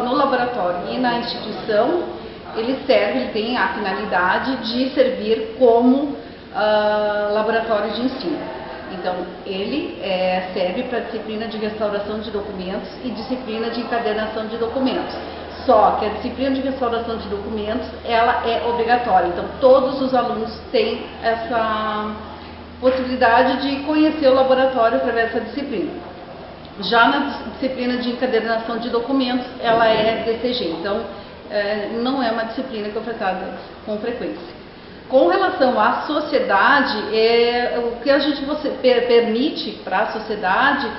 no laboratório e na instituição, ele tem a finalidade de servir como laboratório de ensino. Então, ele serve para a disciplina de restauração de documentos e disciplina de encadernação de documentos. Só que a disciplina de restauração de documentos, ela é obrigatória. Então, todos os alunos têm essa possibilidade de conhecer o laboratório através dessa disciplina. Já na disciplina de encadernação de documentos, ela é DCG. Então, não é uma disciplina que é ofertada com frequência. Com relação à sociedade, o que a gente permite para a sociedade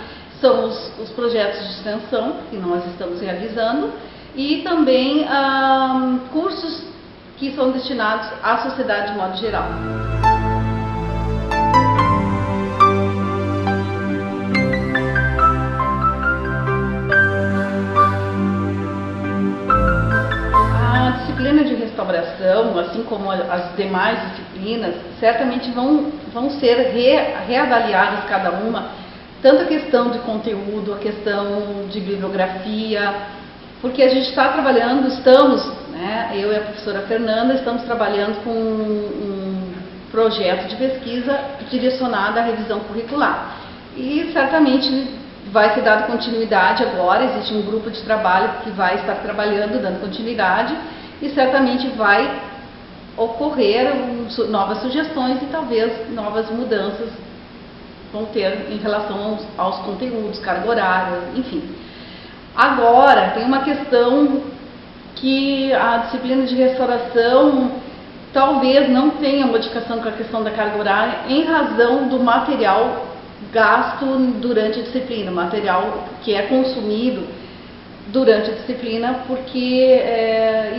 são os projetos de extensão que nós estamos realizando e também cursos que são destinados à sociedade de modo geral. A disciplina de restauração, assim como as demais disciplinas, certamente vão ser reavaliadas cada uma, tanto a questão de conteúdo, a questão de bibliografia, porque a gente está trabalhando, eu e a professora Fernanda, estamos trabalhando com um projeto de pesquisa direcionado à revisão curricular. E certamente vai ser dada continuidade agora, existe um grupo de trabalho que vai estar trabalhando, dando continuidade, e certamente vai ocorrer novas sugestões e talvez novas mudanças vão ter em relação aos conteúdos, carga horária, enfim. Agora, tem uma questão que a disciplina de restauração talvez não tenha modificação com a questão da carga horária em razão do material gasto durante a disciplina, material que é consumido durante a disciplina, porque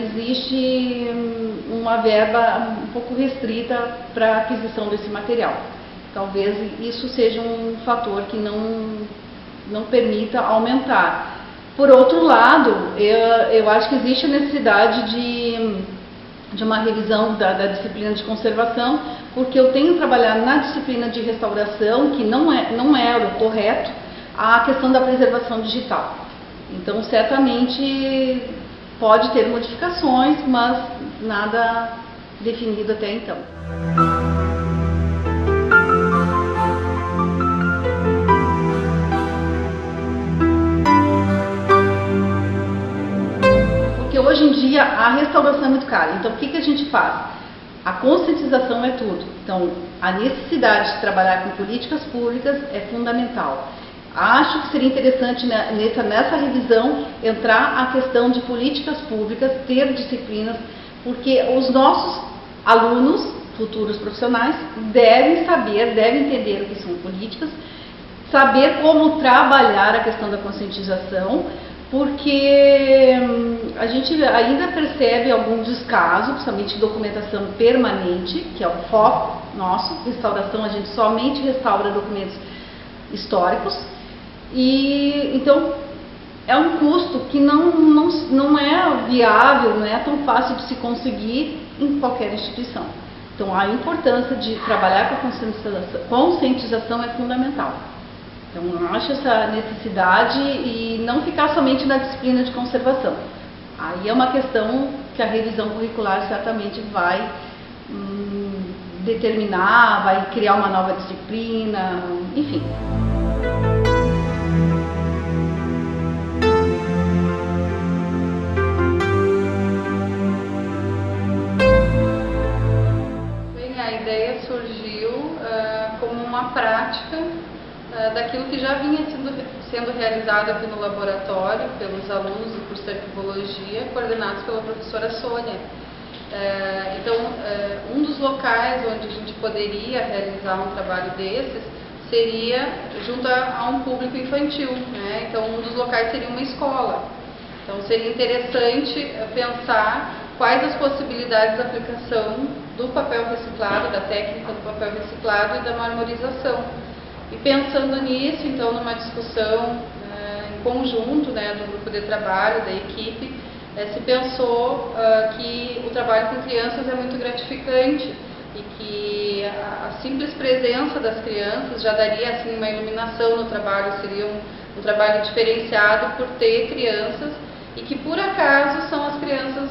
existe uma verba um pouco restrita para a aquisição desse material. Talvez isso seja um fator que não permita aumentar. Por outro lado, eu acho que existe a necessidade de uma revisão da disciplina de conservação, porque eu tenho trabalhado na disciplina de restauração, que não é o correto, a questão da preservação digital. Então, certamente pode ter modificações, mas nada definido até então. Porque hoje em dia a restauração é muito cara. Então, o que a gente faz? A conscientização é tudo. Então, a necessidade de trabalhar com políticas públicas é fundamental. Acho que seria interessante nessa revisão entrar a questão de políticas públicas, ter disciplinas, porque os nossos alunos, futuros profissionais, devem entender o que são políticas, saber como trabalhar a questão da conscientização, porque a gente ainda percebe alguns descasos, principalmente documentação permanente, que é o foco nosso. Restauração, a gente somente restaura documentos históricos, e então é um custo que não é viável, não é tão fácil de se conseguir em qualquer instituição. Então a importância de trabalhar com a conscientização é fundamental. Então eu acho essa necessidade e não ficar somente na disciplina de conservação. Aí é uma questão que a revisão curricular certamente vai determinar, vai criar uma nova disciplina, enfim. A ideia surgiu como uma prática daquilo que já vinha sendo realizado aqui no laboratório pelos alunos do curso de arquivologia, coordenados pela professora Sônia. Então, um dos locais onde a gente poderia realizar um trabalho desses seria junto a um público infantil, né? Então, um dos locais seria uma escola. Então, seria interessante pensar quais as possibilidades de aplicação do papel reciclado, da técnica do papel reciclado e da marmorização. E pensando nisso, então, numa discussão em conjunto, né, do grupo de trabalho, da equipe, se pensou que o trabalho com crianças é muito gratificante e que a simples presença das crianças já daria assim, uma iluminação no trabalho, seriam um trabalho diferenciado por ter crianças e que por acaso são as crianças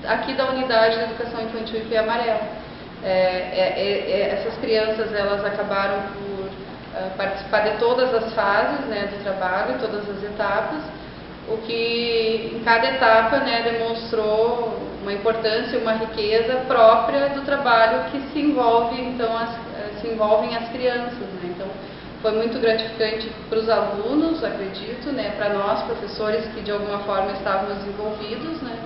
aqui da Unidade de Educação Infantil Ipê Amarelo. Essas crianças, elas acabaram por participar de todas as fases, né, do trabalho, todas as etapas, o que em cada etapa, né, demonstrou uma importância, uma riqueza própria do trabalho que se envolve, então, se envolvem as crianças, né? Então, foi muito gratificante para os alunos, acredito, né, para nós, professores que de alguma forma estávamos envolvidos, né,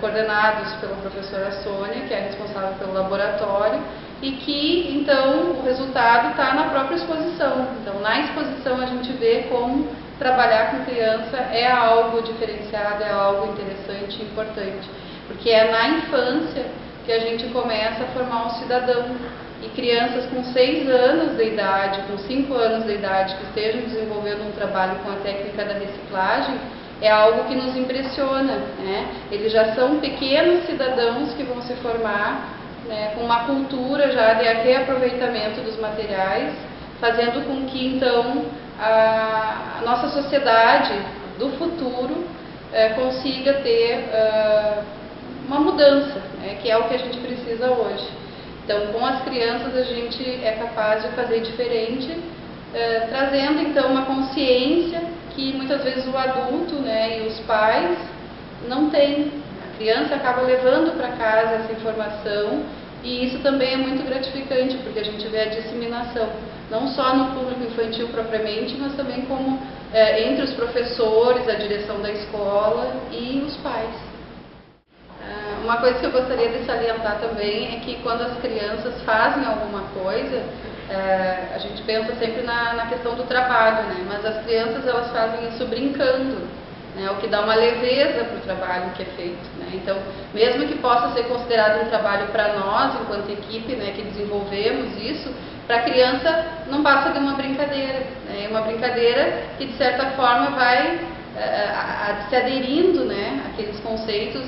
coordenados pela professora Sônia, que é responsável pelo laboratório, e que, então, o resultado está na própria exposição. Então, na exposição a gente vê como trabalhar com criança é algo diferenciado, é algo interessante e importante, porque é na infância que a gente começa a formar um cidadão. E crianças com 6 anos de idade, com 5 anos de idade, que estejam desenvolvendo um trabalho com a técnica da reciclagem, é algo que nos impressiona, né? Eles já são pequenos cidadãos que vão se formar, né, com uma cultura já de reaproveitamento dos materiais, fazendo com que, então, a nossa sociedade do futuro consiga ter uma mudança, né, que é o que a gente precisa hoje. Então, com as crianças a gente é capaz de fazer diferente, trazendo então uma consciência que muitas vezes o adulto, né, e os pais não têm. A criança acaba levando para casa essa informação e isso também é muito gratificante, porque a gente vê a disseminação, não só no público infantil propriamente, mas também como entre os professores, a direção da escola e os pais. Uma coisa que eu gostaria de salientar também é que quando as crianças fazem alguma coisa, a gente pensa sempre na questão do trabalho, né? Mas as crianças, elas fazem isso brincando, né? O que dá uma leveza para o trabalho que é feito, né? Então, mesmo que possa ser considerado um trabalho para nós, enquanto equipe, né, que desenvolvemos isso, para a criança não passa de uma brincadeira, né? Uma brincadeira que de certa forma vai se aderindo, né, àqueles conceitos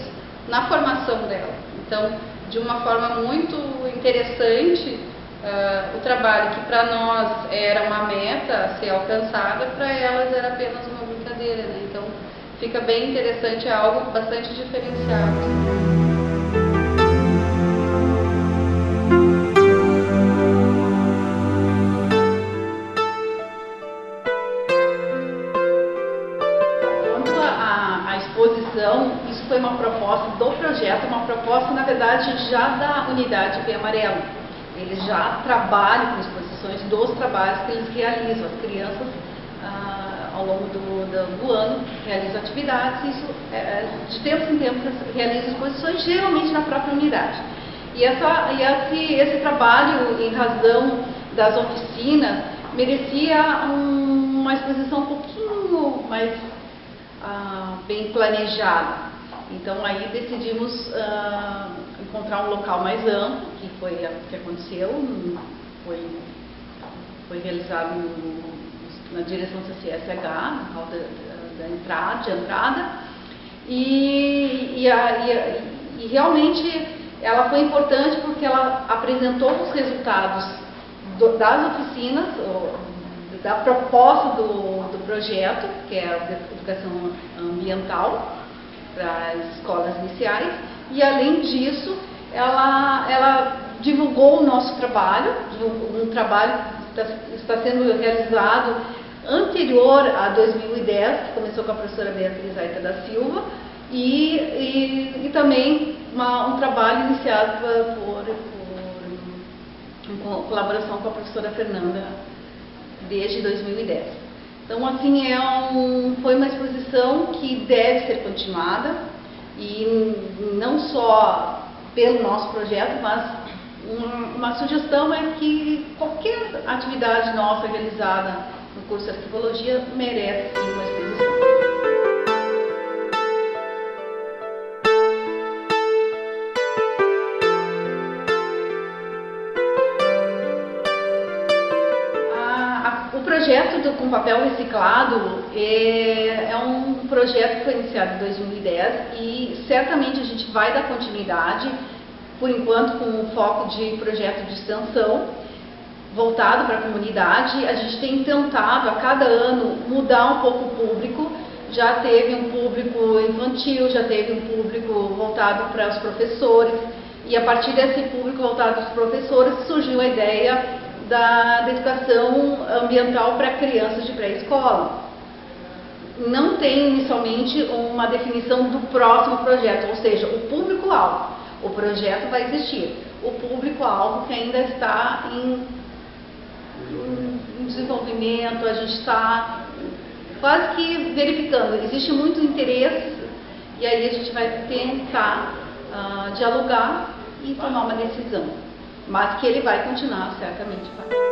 na formação dela. Então, de uma forma muito interessante, o trabalho que para nós era uma meta a ser alcançada, para elas era apenas uma brincadeira, né? Então, fica bem interessante, é algo bastante diferenciado. Isso foi uma proposta do projeto, uma proposta, na verdade, já da Unidade Ipê Amarelo. Eles já trabalham com exposições dos trabalhos que eles realizam. As crianças, ao longo do ano, realizam atividades. Isso, de tempos em tempos, realizam exposições, geralmente na própria unidade. E esse trabalho, em razão das oficinas, merecia uma exposição um pouquinho mais bem planejada. Então aí decidimos encontrar um local mais amplo, que foi o que aconteceu, foi realizado na direção CCSH, na hall de entrada, e realmente ela foi importante porque ela apresentou os resultados das oficinas, da proposta do projeto, que é a educação ambiental para as escolas iniciais, e além disso ela divulgou o nosso trabalho, um trabalho que está sendo realizado anterior a 2010, que começou com a professora Beatriz Aita da Silva, e também um trabalho iniciado em colaboração com a professora Fernanda desde 2010. Então, assim, foi uma exposição que deve ser continuada, e não só pelo nosso projeto, mas uma sugestão é que qualquer atividade nossa realizada no curso de Arquivologia merece sim uma exposição. O projeto com papel reciclado é um projeto que foi iniciado em 2010 e certamente a gente vai dar continuidade, por enquanto com o foco de projeto de extensão, voltado para a comunidade. A gente tem tentado a cada ano mudar um pouco o público. Já teve um público infantil, já teve um público voltado para os professores, e a partir desse público voltado para os professores surgiu a ideia da educação ambiental para crianças de pré-escola. Não tem inicialmente uma definição do próximo projeto, ou seja, o público-alvo. O projeto vai existir, o público-alvo que ainda está em desenvolvimento, a gente está quase que verificando. Existe muito interesse e aí a gente vai tentar dialogar e tomar uma decisão, mas que ele vai continuar, certamente vai.